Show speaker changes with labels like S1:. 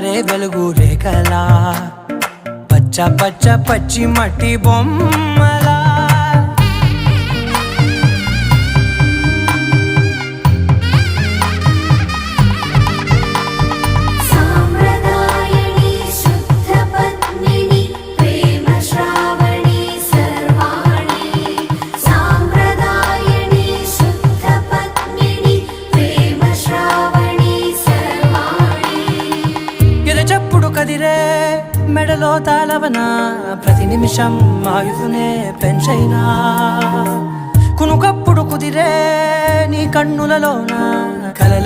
S1: జారే వెలుగు రేఖలా పచ్చ పచ్చ పచ్చి మట్టి బొమ్మలా చెప్పుడు కదిరే మెడలో తాళవన ప్రతి నిమిషం ఆయుధునే పెంచైనా కునుకప్పుడు కుదిరే నీ కన్నులలోన కలల